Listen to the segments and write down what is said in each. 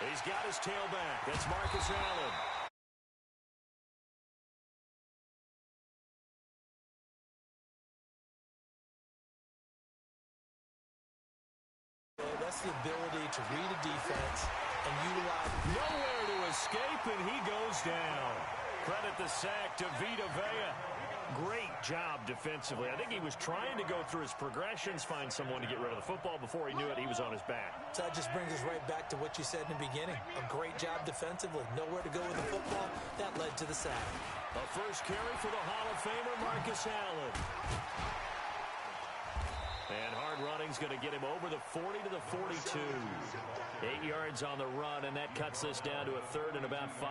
He's got his tailback. That's Marcus Allen. That's the ability to read a defense and utilize. Nowhere to escape, and he goes down. Credit the sack to Vita Vea. Great job defensively. I think he was trying to go through his progressions, find someone to get rid of the football. Before he knew it, he was on his back. So that just brings us right back to what you said in the beginning. A great job defensively. Nowhere to go with the football. That led to the sack. A first carry for the Hall of Famer, Marcus Allen. And hard running's going to get him over the 40 to the 42. 8 yards on the run, and that cuts this down to a third and about 5.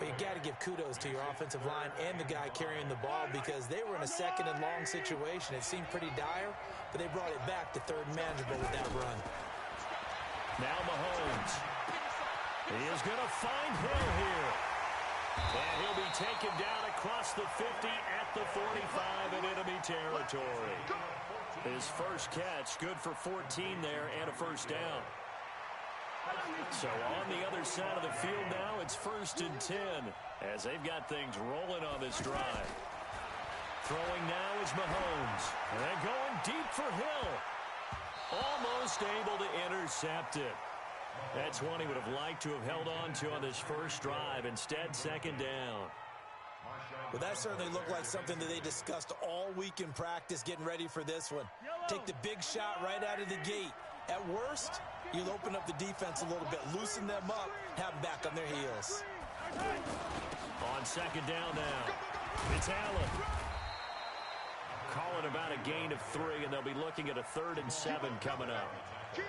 But you got to give kudos to your offensive line and the guy carrying the ball because they were in a second and long situation. It seemed pretty dire, but they brought it back to third and manageable with that run. Now Mahomes. He is going to find Hill here. And he'll be taken down across the 50 at the 45 in enemy territory. His first catch, good for 14 there and a first down. So on the other side of the field now, it's 1st and 10 as they've got things rolling on this drive. Throwing now is Mahomes. And they're going deep for Hill. Almost able to intercept it. That's one he would have liked to have held on to on this first drive. Instead, second down. Well, that certainly looked like something that they discussed all week in practice getting ready for this one. Take the big shot right out of the gate. At worst, you'll open up the defense a little bit, loosen them up, have them back on their heels. On second down now, it's Allen. Calling about a gain of 3, and they'll be looking at a 3rd and 7 coming up.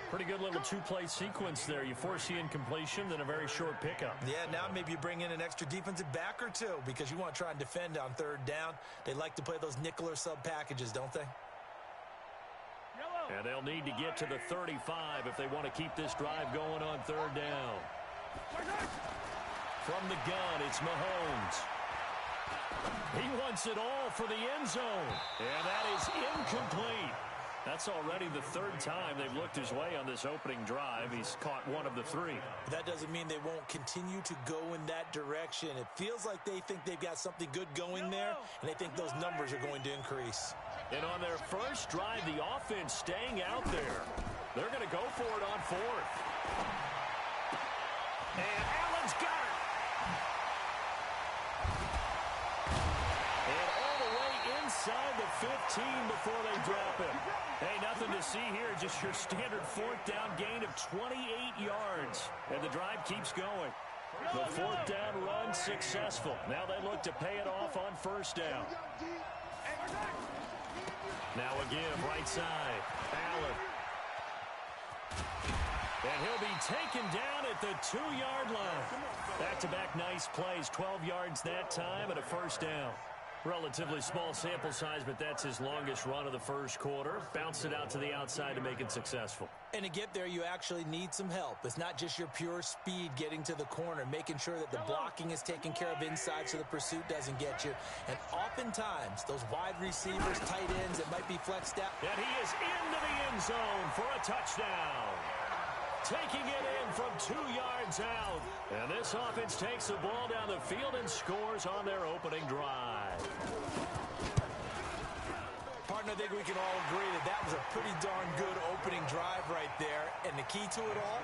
Pretty good little two-play sequence there. You force the incompletion, then a very short pickup. Yeah, now maybe you bring in an extra defensive back or two because you want to try and defend on 3rd down. They like to play those nickel or sub packages, don't they? And they'll need to get to the 35 if they want to keep this drive going on 3rd down. From the gun, it's Mahomes. He wants it all for the end zone. And that is incomplete. That's already the 3rd time they've looked his way on this opening drive. He's caught one of the 3. That doesn't mean they won't continue to go in that direction. It feels like they think they've got something good going there, and they think those numbers are going to increase. And on their first drive, the offense staying out there. They're going to go for it on 4th. And Allen's got it. And all the way inside the 15 before they drop him. Hey, nothing to see here. Just your standard 4th down gain of 28 yards. And the drive keeps going. The 4th down run successful. Now they look to pay it off on 1st down. Now a give, right side. Allen. And he'll be taken down at the 2-yard line. Back-to-back nice plays. 12 yards that time and a 1st down. Relatively small sample size, but that's his longest run of the first quarter. Bounced it out to the outside to make it successful. And to get there, you actually need some help. It's not just your pure speed getting to the corner, making sure that the blocking is taken care of inside so the pursuit doesn't get you. And oftentimes, those wide receivers, tight ends that might be flexed out. And he is into the end zone for a touchdown. Taking it in from 2 yards out. And this offense takes the ball down the field and scores on their opening drive. Partner, I think we can all agree that that was a pretty darn good opening drive right there. And the key to it all,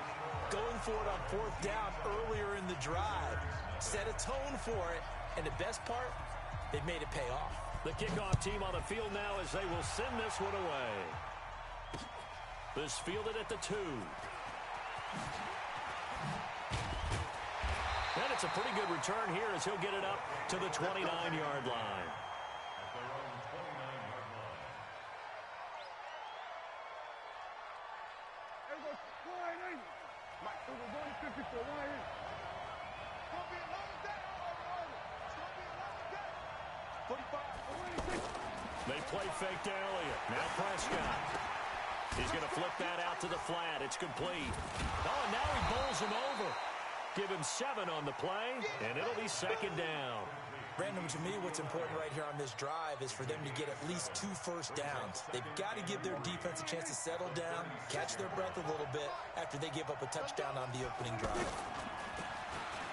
going for it on 4th down earlier in the drive. Set a tone for it. And the best part, they've made it pay off. The kickoff team on the field now as they will send this one away. This fielded at the 2. And it's a pretty good return here as he'll get it up to the 29-yard line. They play fake to Elliott. Now Prescott. He's going to flip that out to the flat. It's complete. Oh, and now he bowls him over. Give him 7 on the play, and it'll be 2nd down. Brandon, to me, what's important right here on this drive is for them to get at least 2 first downs. They've got to give their defense a chance to settle down, catch their breath a little bit after they give up a touchdown on the opening drive.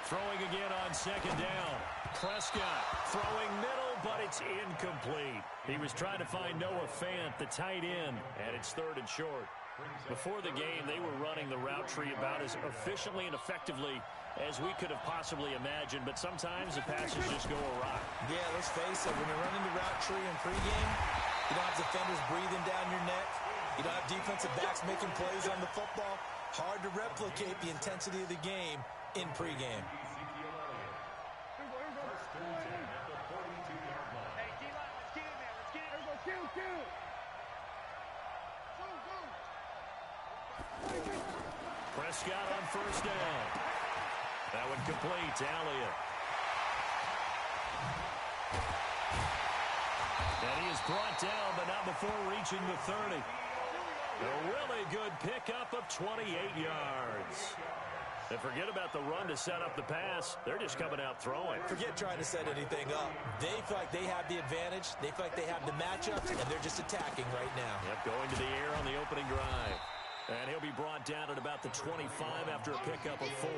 Throwing again on second down. Prescott throwing middle, but it's incomplete. He was trying to find Noah Fant, the tight end, and it's 3rd and short. Before the game, they were running the route tree about as efficiently and effectively as we could have possibly imagined, but sometimes the passes just go awry. Yeah, let's face it, when you're running the route tree in pregame, you don't have defenders breathing down your neck. You don't have defensive backs making plays on the football. Hard to replicate the intensity of the game in pregame. Prescott on first down. That one complete to Elliott. And he is brought down, but not before reaching the 30. A really good pickup of 28 yards. And forget about the run to set up the pass. They're just coming out throwing. Forget trying to set anything up. They feel like they have the advantage. They feel like they have the matchups, and they're just attacking right now. Yep, going to the air on the opening drive. And he'll be brought down at about the 25 after a pickup of 4.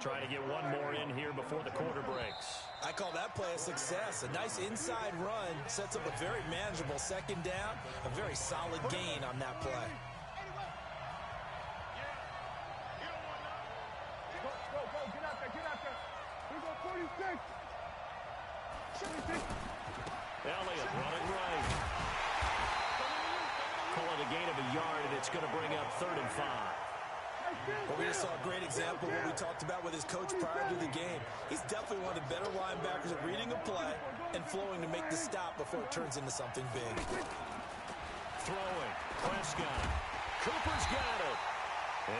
Trying to get one more in here before the quarter breaks. I call that play a success. A nice inside run sets up a very manageable second down. A very solid gain on that play. Elliott running right. Call it a gain of a yard, and it's going to bring up 3rd and 5. Well, we just saw a great example of what we talked about with his coach prior to the game. He's definitely one of the better linebackers at reading a play and flowing to make the stop before it turns into something big. Throwing. Prescott. Cooper's got it.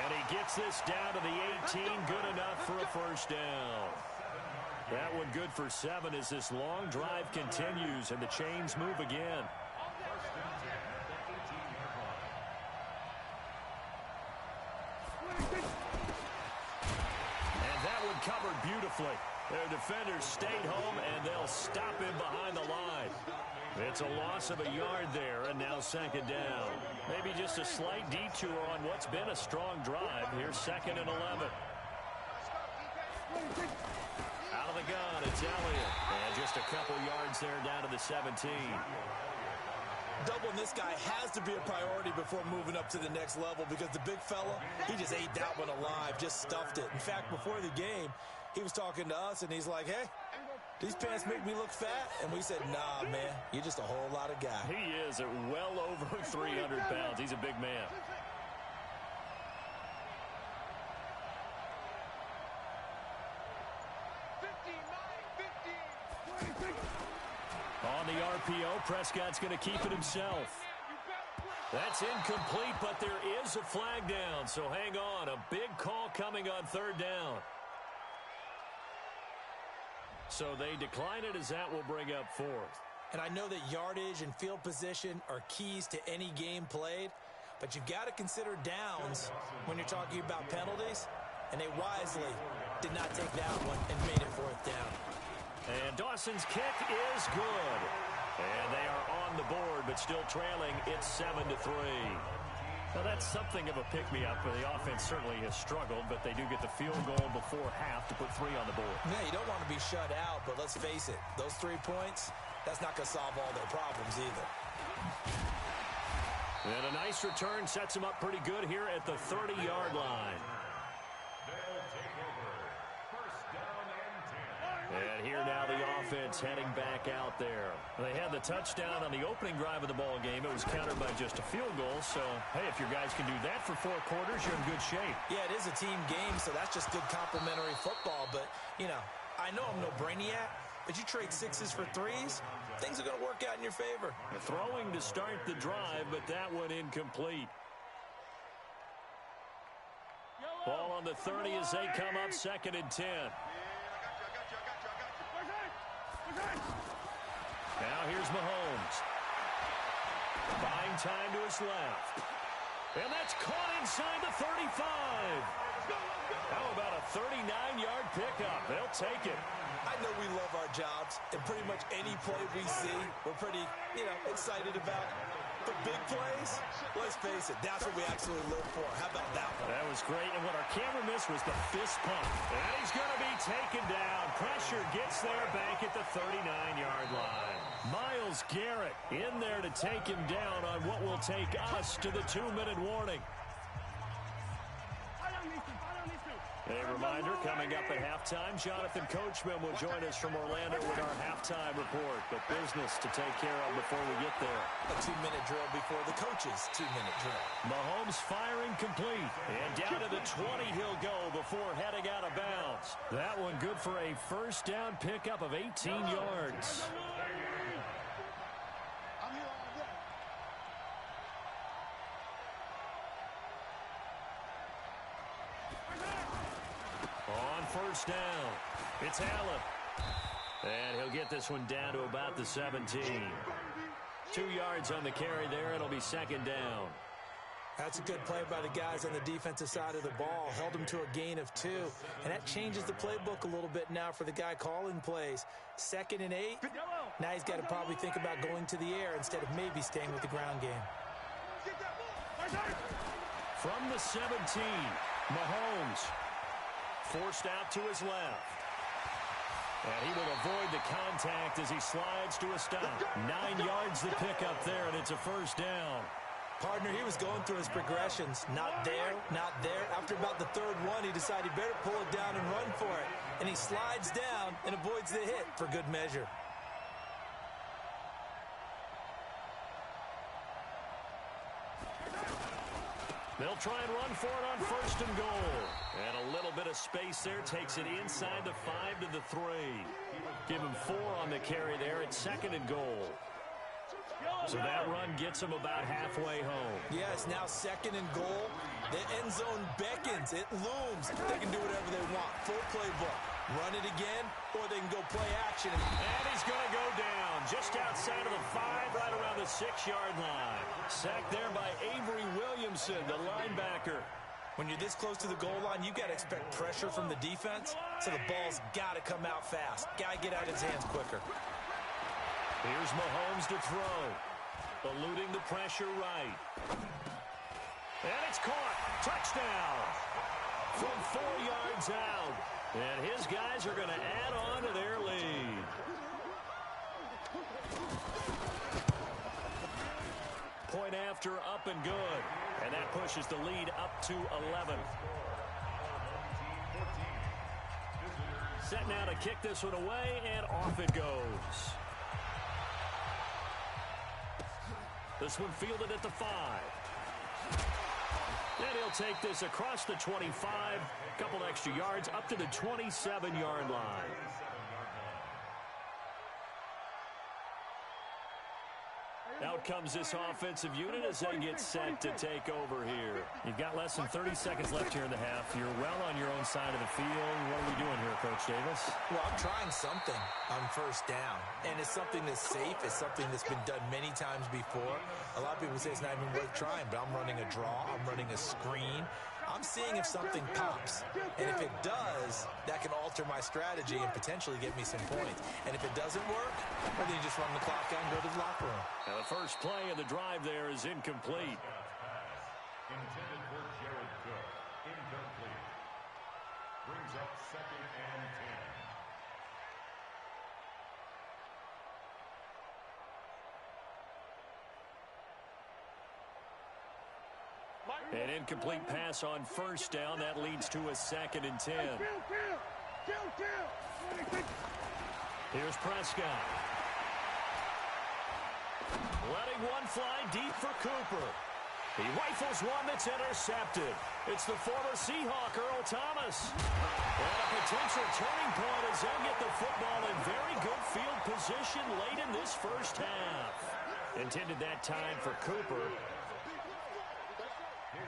And he gets this down to the 18. Good enough for a first down. That one good for 7 as this long drive continues and the chains move again. And that one covered beautifully. Their defenders stayed home, and they'll stop him behind the line. It's a loss of a yard there, and now second down. Maybe just a slight detour on what's been a strong drive. Here's 2nd and 11. Out of the gun, it's Elliott. And just a couple yards there down to the 17. Doubling this guy has to be a priority before moving up to the next level because the big fella, he just ate that one alive, just stuffed it. In fact, before the game, he was talking to us, and he's like, hey, these pants make me look fat? And we said, nah, man, you're just a whole lot of guy. He is at well over 300 pounds. He's a big man. On the RPO, Prescott's going to keep it himself. That's incomplete, but there is a flag down, so hang on. A big call coming on 3rd down. So they decline it as that will bring up 4th. And I know that yardage and field position are keys to any game played, but you've got to consider downs when you're talking about penalties, and they wisely did not take that one and made it 4th down. And Dawson's kick is good. And they are on the board, but still trailing. It's 7-3. Now, that's something of a pick-me-up. The offense certainly has struggled, but they do get the field goal before half to put 3 on the board. Yeah, you don't want to be shut out, but let's face it, those 3 points, that's not going to solve all their problems either. And a nice return sets them up pretty good here at the 30-yard line. And here now the offense heading back out there. They had the touchdown on the opening drive of the ball game. It was countered by just a field goal. So, hey, if your guys can do that for 4 quarters, you're in good shape. Yeah, it is a team game, so that's just good complementary football. But, you know, I know I'm no brainiac, but you trade 6s for 3s, things are going to work out in your favor. Throwing to start the drive, but that one incomplete. Ball on the 30 as they come up 2nd and 10. Now here's Mahomes. Buying time to his left. And that's caught inside the 35. How about a 39-yard pickup? They'll take it. I know we love our jobs, and pretty much any play we see, we're pretty, excited about. But big plays, let's face it, that's what we actually live for. How about that one? That was great, and what our camera missed was the fist pump. And he's going to be taken down. Pressure gets there back at the 39-yard line. Myles Garrett in there to take him down on what will take us to the 2-minute warning. A reminder, coming up at halftime, Jonathan Coachman will join us from Orlando with our halftime report. But business to take care of before we get there. A 2-minute drill before the coach's 2-minute drill. Mahomes firing complete. And down to the 20 he'll go before heading out of bounds. That one good for a first down pickup of 18 yards. First down. It's Allen. And he'll get this one down to about the 17. 2 yards on the carry there. It'll be second down. That's a good play by the guys on the defensive side of the ball. Held him to a gain of 2. And that changes the playbook a little bit now for the guy calling plays. 2nd and 8. Now he's got to probably think about going to the air instead of maybe staying with the ground game. From the 17, Mahomes. Forced out to his left. And he will avoid the contact as he slides to a stop. 9 yards the pickup there, and it's a first down. Partner, he was going through his progressions. Not there, not there. After about the 3rd one, he decided he better pull it down and run for it. And he slides down and avoids the hit for good measure. They'll try and run for it on 1st and goal. And a little bit of space there takes it inside the 5 to the 3. Give him 4 on the carry there at 2nd and goal. So that run gets him about halfway home. Yes, now 2nd and goal. The end zone beckons. It looms. They can do whatever they want. Full playbook. Run it again, or they can go play action. And he's going to go down just outside of the 5, right around the 6-yard line. Sacked there by Avery Williamson, the linebacker. When you're this close to the goal line, you've got to expect pressure from the defense, so the ball's got to come out fast. Got to get out of his hands quicker. Here's Mahomes to throw. Eluding the pressure right. And it's caught. Touchdown. From 4 yards out. And his guys are going to add on to their lead. Point after, up and good. And that pushes the lead up to 11. Set now to kick this one away, and off it goes. This one fielded at the 5. And he'll take this across the 25, a couple extra yards, up to the 27-yard line. Out comes this offensive unit as they get set to take over here. You've got less than 30 seconds left here in the half. You're well on your own side of the field. What are we doing here, Coach Davis? Well, I'm trying something on 1st down. And it's something that's safe. It's something that's been done many times before. A lot of people say it's not even worth trying, but I'm running a draw. I'm running a screen. I'm seeing if something pops. And if it does, that can alter my strategy and potentially get me some points. And if it doesn't work, well, then you just run the clock out and go to the locker room. Now the first play of the drive there is incomplete. Intended for Jared Cook. Incomplete. Brings up 2nd and 10. An incomplete pass on 1st down. That leads to a 2nd and 10. Here's Prescott. Letting one fly deep for Cooper. He rifles one that's intercepted. It's the former Seahawk, Earl Thomas. And a potential turning point as they'll get the football in very good field position late in this first half. Intended that time for Cooper.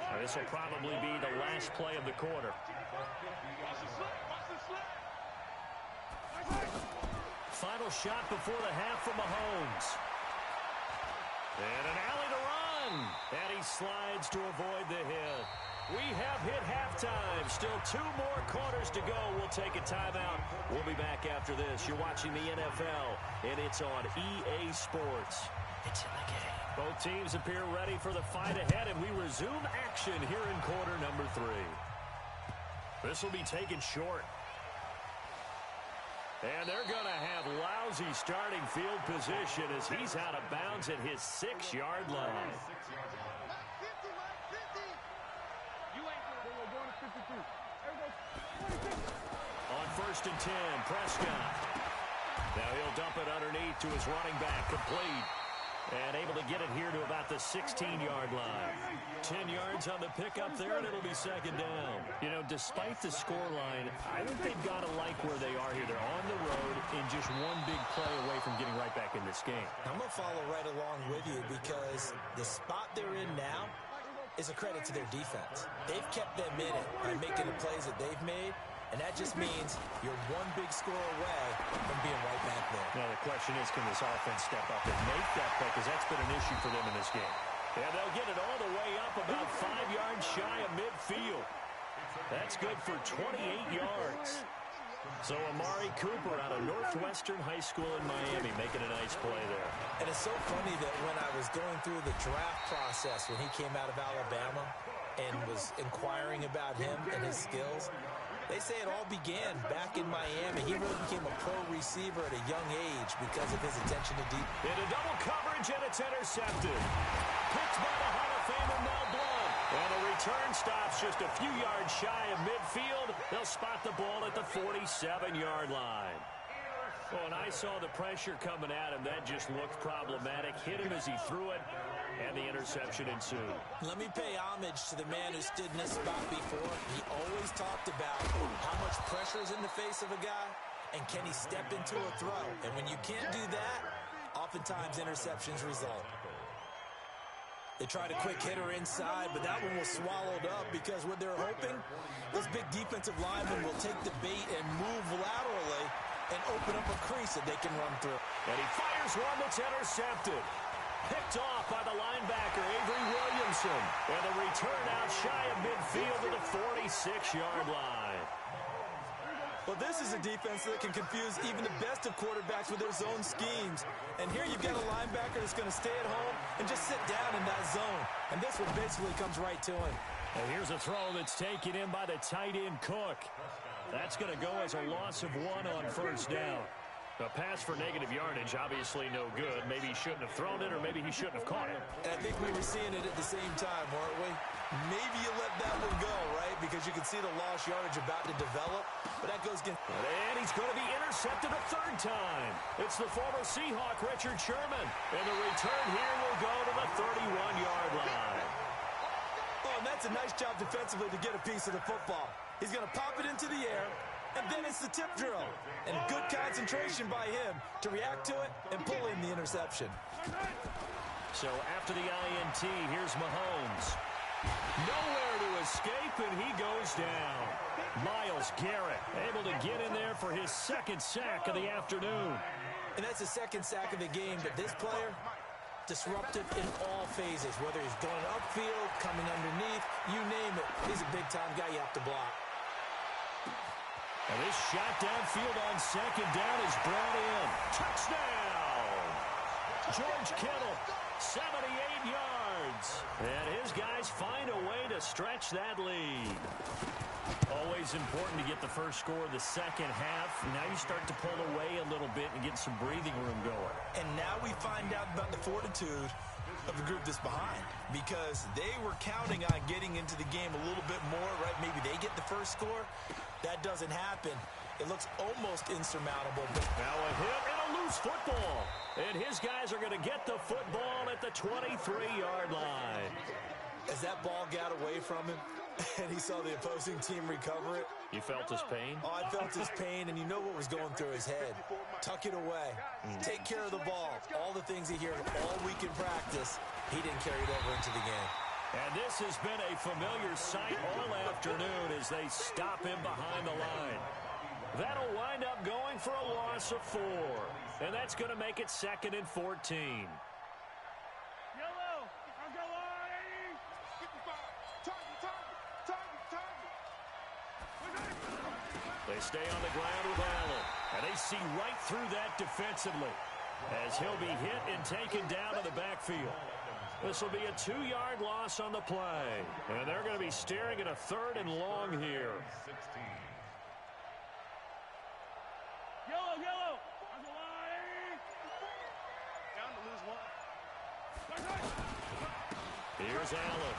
Now, this will probably be the last play of the quarter. Final shot before the half from Mahomes. And an alley to run. And he slides to avoid the hit. We have hit halftime. Still 2 more quarters to go. We'll take a timeout. We'll be back after this. You're watching the NFL, and it's on EA Sports. It's in the game. Both teams appear ready for the fight ahead, and we resume action here in quarter number 3. This will be taken short. And they're going to have lousy starting field position as he's out of bounds at his 6-yard line. On 1st and 10, Prescott. Now he'll dump it underneath to his running back, complete. And able to get it here to about the 16-yard line. 10 yards on the pickup there, and it'll be 2nd down. You know, despite the scoreline, I think they've got to like where they are here. They're on the road and just one big play away from getting right back in this game. I'm going to follow right along with you because the spot they're in now is a credit to their defense. They've kept them in it by making the plays that they've made. And that just means you're one big score away from being right back there. Now the question is, can this offense step up and make that play? Because that's been an issue for them in this game. And they'll get it all the way up about 5 yards shy of midfield. That's good for 28 yards. So Amari Cooper out of Northwestern High School in Miami making a nice play there. And it's so funny that when I was going through the draft process when he came out of Alabama and was inquiring about him and his skills, they say it all began back in Miami. He really became a pro receiver at a young age because of his attention to detail. Into double coverage, and it's intercepted. Picked by the Hall of Famer Mel Blount. And the return stops just a few yards shy of midfield. They'll spot the ball at the 47-yard line. Well, and I saw the pressure coming at him. That just looked problematic. Hit him as he threw it, and the interception ensued. Let me pay homage to the man who stood in this spot before. He always talked about how much pressure is in the face of a guy, and can he step into a throw. And when you can't do that, oftentimes interceptions result. They tried a quick hitter inside, but that one was swallowed up because what they're hoping, those big defensive linemen will take the bait and move laterally and open up a crease that they can run through. And he fires one that's intercepted. Picked off by the linebacker, Avery Williamson. And the return out shy of midfield to the 46-yard line. Well, this is a defense that can confuse even the best of quarterbacks with their zone schemes. And here you've got a linebacker that's going to stay at home and just sit down in that zone. And this one basically comes right to him. And here's a throw that's taken in by the tight end, Cook. That's going to go as a loss of 1 on 1st down. A pass for negative yardage, obviously no good. Maybe he shouldn't have thrown it, or maybe he shouldn't have caught it. And I think we were seeing it at the same time, weren't we? Maybe you let that one go, right? Because you can see the lost yardage about to develop. But that goes against... And he's going to be intercepted a 3rd time. It's the former Seahawk, Richard Sherman. And the return here will go to the 31-yard line. Oh, and that's a nice job defensively to get a piece of the football. He's going to pop it into the air, and then it's the tip drill. And good concentration by him to react to it and pull in the interception. So after the INT, here's Mahomes. Nowhere to escape, and he goes down. Myles Garrett able to get in there for his 2nd sack of the afternoon. And that's the 2nd sack of the game, but this player, disruptive in all phases, whether he's going upfield, coming underneath, you name it. He's a big-time guy you have to block. And this shot downfield on 2nd down is brought in. Touchdown! George Kittle, 78 yards. And his guys find a way to stretch that lead. Always important to get the first score of the 2nd half. Now you start to pull away a little bit and get some breathing room going. And now we find out about the fortitude of the group that's behind, because they were counting on getting into the game a little bit more, right? Maybe they get the first score. That doesn't happen. It looks almost insurmountable. Now a hit and a loose football. And his guys are going to get the football at the 23-yard line. As that ball got away from him and he saw the opposing team recover it. You felt his pain? Oh, I felt his pain, and you know what was going through his head. Tuck it away. Take care of the ball. All the things he hears all week in practice, he didn't carry it over into the game. And this has been a familiar sight all afternoon as they stop him behind the line. That'll wind up going for a loss of 4. And that's going to make it 2nd and 14. Yellow, I'll go on. They stay on the ground with Allen. And they see right through that defensively as he'll be hit and taken down to the backfield. This will be a 2-yard loss on the play. And they're going to be staring at a 3rd and long here. Yellow, yellow. Down to lose one. Here's Allen.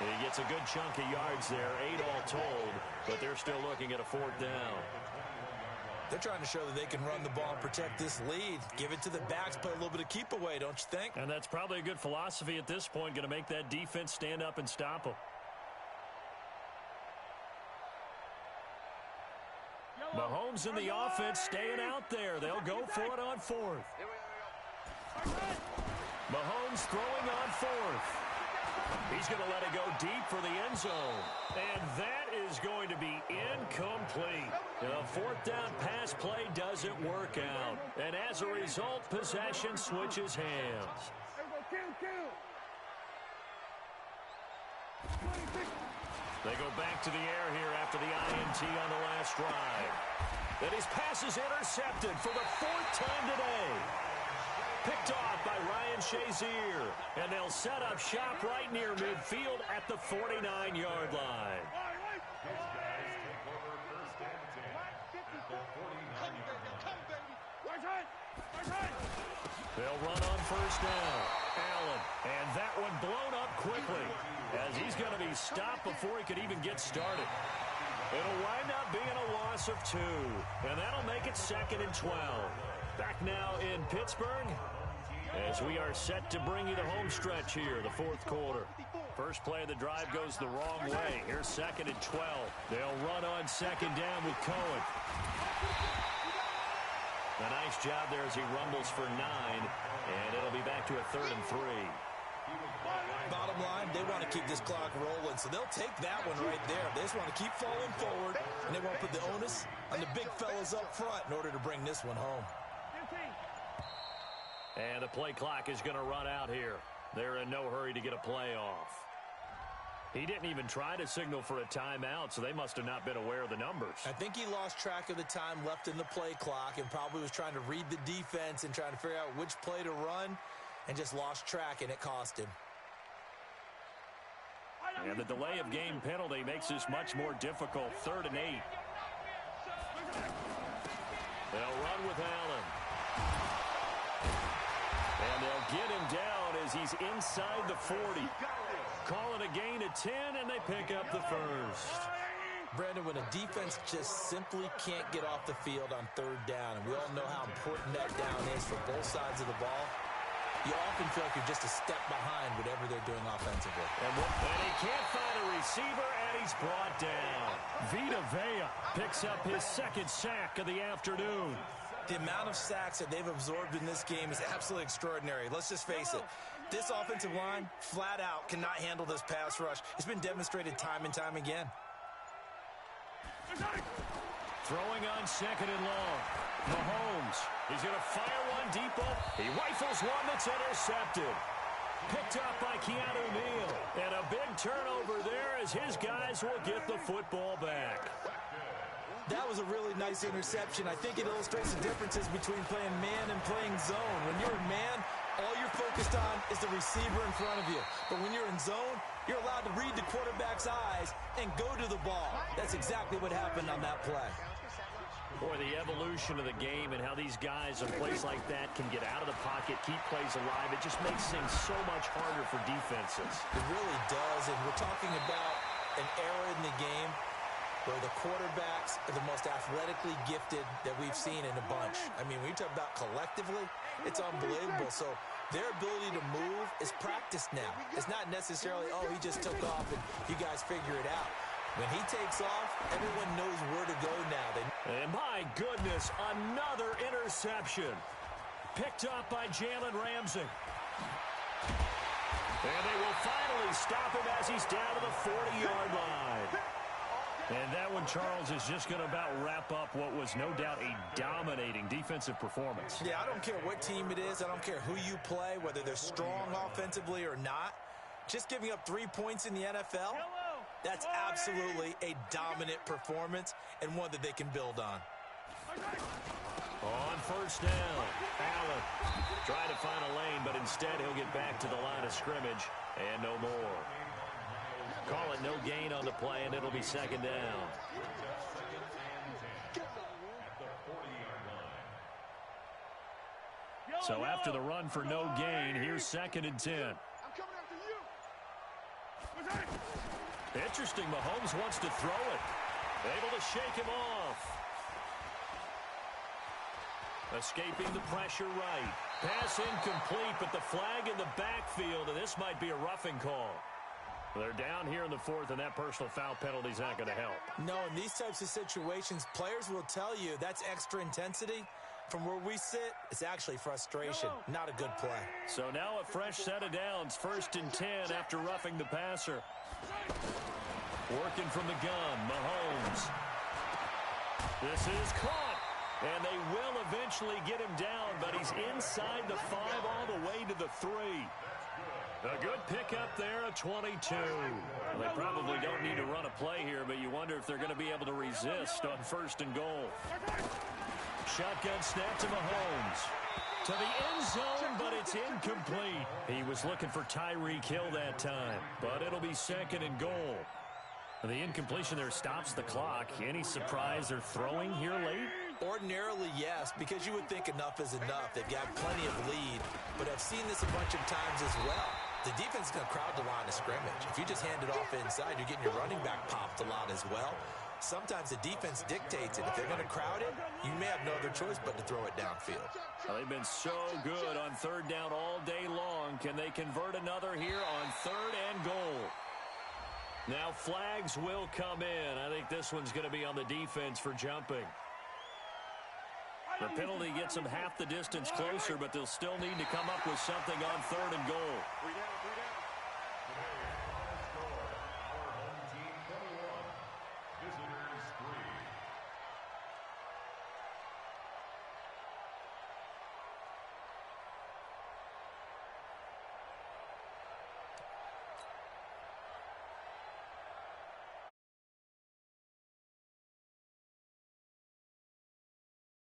He gets a good chunk of yards there, 8 all told, but they're still looking at a 4th down. They're trying to show that they can run the ball and protect this lead. Give it to the backs, play a little bit of keep away, don't you think? And that's probably a good philosophy at this point, going to make that defense stand up and stop them. Mahomes in the offense staying out there. They'll go for it on 4th. Mahomes throwing on 4th. He's going to let it go deep for the end zone. And that is going to be incomplete. The 4th down pass play doesn't work out. And as a result, possession switches hands. They go back to the air here after the INT on the last drive. And his pass is intercepted for the 4th time today. Picked off by Ryan Shazier. And they'll set up shop right near midfield at the 49-yard line. They'll run on 1st down. Allen. And that one blown up quickly as he's going to be stopped before he could even get started. It'll wind up being a loss of 2. And that'll make it 2nd and 12. Back now in Pittsburgh as we are set to bring you the home stretch here, the 4th quarter. First play of the drive goes the wrong way. Here's 2nd and 12. They'll run on 2nd down with Cohen. A nice job there as he rumbles for 9, and it'll be back to a 3rd and 3. Bottom line, they want to keep this clock rolling, so they'll take that one right there. They just want to keep falling forward, and they won't put the onus on the big fellas up front in order to bring this one home. And the play clock is going to run out here. They're in no hurry to get a play off. He didn't even try to signal for a timeout, so they must have not been aware of the numbers. I think he lost track of the time left in the play clock and probably was trying to read the defense and trying to figure out which play to run and just lost track, and it cost him. And the delay of game penalty makes this much more difficult. 3rd and 8. They'll run with Allen. And they'll get him down as he's inside the 40. Call it a gain of 10, and they pick up the 1st. Brandon, when a defense just simply can't get off the field on 3rd down, and we all know how important that down is for both sides of the ball, you often feel like you're just a step behind whatever they're doing offensively. And he can't find a receiver, and he's brought down. Vita Vea picks up his 2nd sack of the afternoon. The amount of sacks that they've absorbed in this game is absolutely extraordinary. Let's just face it. This offensive line, flat out, cannot handle this pass rush. It's been demonstrated time and time again. Throwing on 2nd and long. Mahomes. He's going to fire one deep up. He rifles one that's intercepted. Picked up by Keanu Neal. And a big turnover there as his guys will get the football back. That was a really nice interception. I think it illustrates the differences between playing man and playing zone. When you're in man, all you're focused on is the receiver in front of you. But when you're in zone, you're allowed to read the quarterback's eyes and go to the ball. That's exactly what happened on that play. Boy, the evolution of the game and how these guys in a place like that can get out of the pocket, keep plays alive, it just makes things so much harder for defenses. It really does, and we're talking about an era in the game where the quarterbacks are the most athletically gifted that we've seen in a bunch. I mean, when you talk about collectively, it's unbelievable. So their ability to move is practiced now. It's not necessarily, oh, he just took off and you guys figure it out. When he takes off, everyone knows where to go now. And my goodness, another interception. Picked up by Jalen Ramsey. And they will finally stop him as he's down to the 40-yard line. And that one, Charles, is just going to about wrap up what was no doubt a dominating defensive performance. Yeah, I don't care what team it is. I don't care who you play, whether they're strong offensively or not. Just giving up 3 points in the NFL, That's absolutely a dominant performance and one that they can build on. On first down, Allen trying to find a lane, but instead he'll get back to the line of scrimmage and no more. Call it no gain on the play, and it'll be second down. So after the run for no gain, here's 2nd and 10. I'm coming after you. Interesting, Mahomes wants to throw it. Able to shake him off. Escaping the pressure right. Pass incomplete, but the flag in the backfield, and this might be a roughing call. They're down here in the 4th, and that personal foul penalty is not going to help. No, in these types of situations, players will tell you that's extra intensity. From where we sit, it's actually frustration, not a good play. So now a fresh set of downs, 1st and 10 after roughing the passer. Working from the gun, Mahomes. This is caught, and they will eventually get him down, but he's inside the 5 all the way to the 3. A good pickup there, a 22. Well, they probably don't need to run a play here, but you wonder if they're going to be able to resist on 1st and goal. Shotgun snap to Mahomes. To the end zone, but it's incomplete. He was looking for Tyreek Hill that time, but it'll be 2nd and goal. The incompletion there stops the clock. Any surprise they're throwing here late? Ordinarily, yes, because you would think enough is enough. They've got plenty of lead, but I've seen this a bunch of times as well. The defense is going to crowd the line of scrimmage. If you just hand it off inside, you're getting your running back popped a lot as well. Sometimes the defense dictates it. If they're going to crowd it, you may have no other choice but to throw it downfield. Well, they've been so good on 3rd down all day long. Can they convert another here on 3rd and goal? Now flags will come in. I think this one's going to be on the defense for jumping. The penalty gets them half the distance closer, but they'll still need to come up with something on 3rd and goal. 3 down, 3 down.